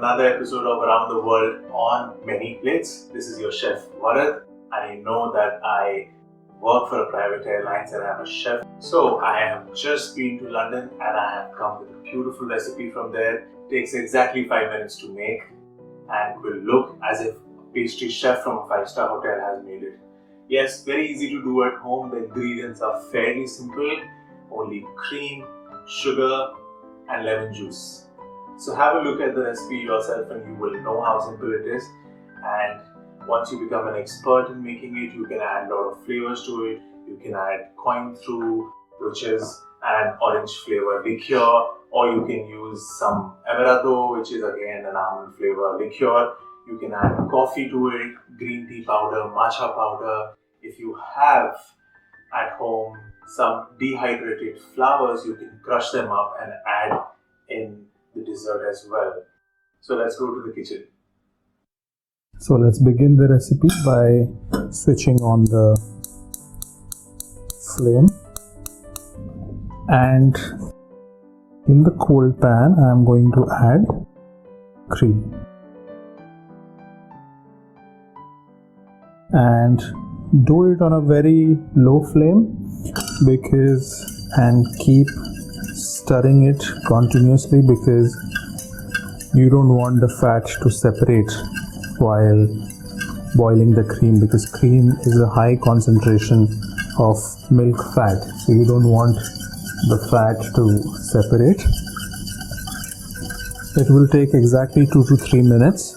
another episode of Around the World on Many Plates. This is your chef Varad, and you know that I work for a private airlines and I'm a chef. So I have just been to London and I have come with a beautiful recipe from there. It takes exactly 5 minutes to make and it will look as if a pastry chef from a 5-star hotel has made it. Yes, very easy to do at home. The ingredients are fairly simple. Only cream, sugar and lemon juice. So have a look at the recipe yourself and you will know how simple it is. And once you become an expert in making it, you can add a lot of flavors to it. You can add coin through, which is an orange flavor liqueur, or you can use some amaretto, which is again an almond flavor liqueur. You can add coffee to it, green tea powder, matcha powder. If you have at home some dehydrated flowers, you can crush them up and add in the dessert as well. So let's go to the kitchen. So let's begin the recipe by switching on the flame, and in the cold pan I am going to add cream and do it on a very low flame and keep stirring it continuously because you don't want the fat to separate while boiling the cream, because cream is a high concentration of milk fat, so you don't want the fat to separate. It will take exactly 2 to 3 minutes.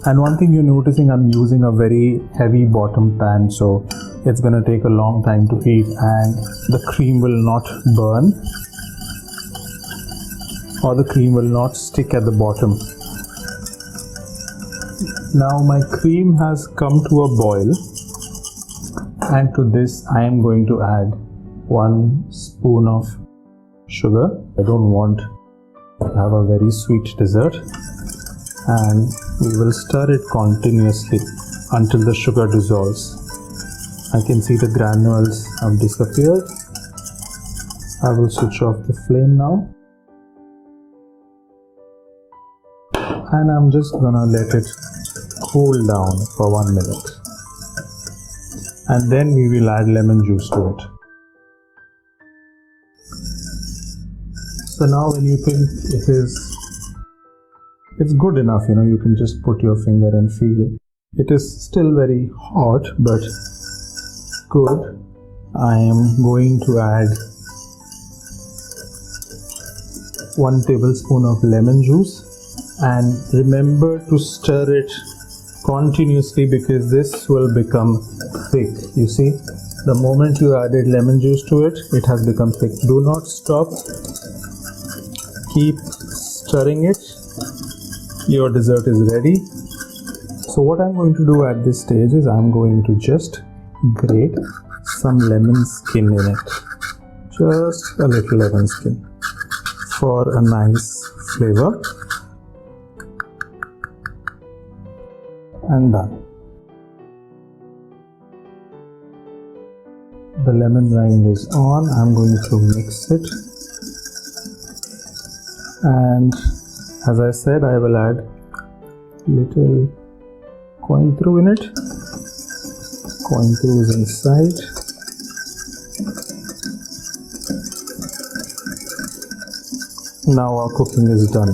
And one thing you're noticing, I'm using a very heavy bottom pan, so it's gonna take a long time to heat and the cream will not burn or the cream will not stick at the bottom. Now my cream has come to a boil, and to this I am going to add 1 spoon of sugar. I don't want to have a very sweet dessert, and we will stir it continuously until the sugar dissolves. I can see the granules have disappeared. I will switch off the flame now, and I'm just gonna let it cool down for 1 minute, and then we will add lemon juice to it. So now when you think it's good enough, you can just put your finger and feel. It is still very hot but good. I am going to add 1 tablespoon of lemon juice, and remember to stir it continuously because this will become thick. You see, the moment you added lemon juice to it, it has become thick. Do not stop, keep stirring it. Your dessert is ready. So what I'm going to do at this stage is I'm going to just grate some lemon skin in it, just a little lemon skin for a nice flavor. And done. The lemon rind is on. I'm going to mix it, and as I said, I will add little coin through in it. Coin through is inside. Now our cooking is done.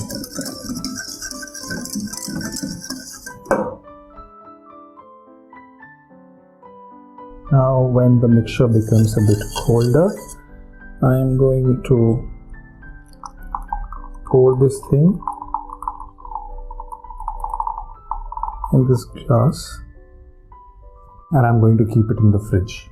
Now when the mixture becomes a bit colder, I am going to pour this thing in this glass, and I'm going to keep it in the fridge.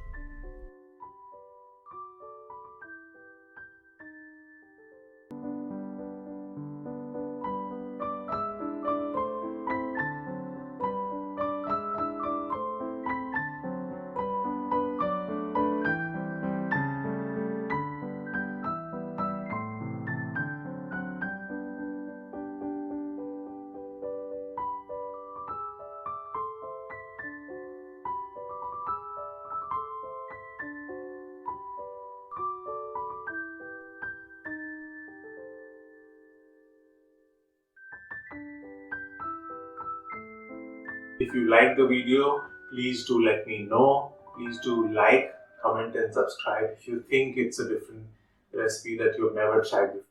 If you like the video, please do let me know. Please do like, comment and subscribe if you think it's a different recipe that you've never tried before.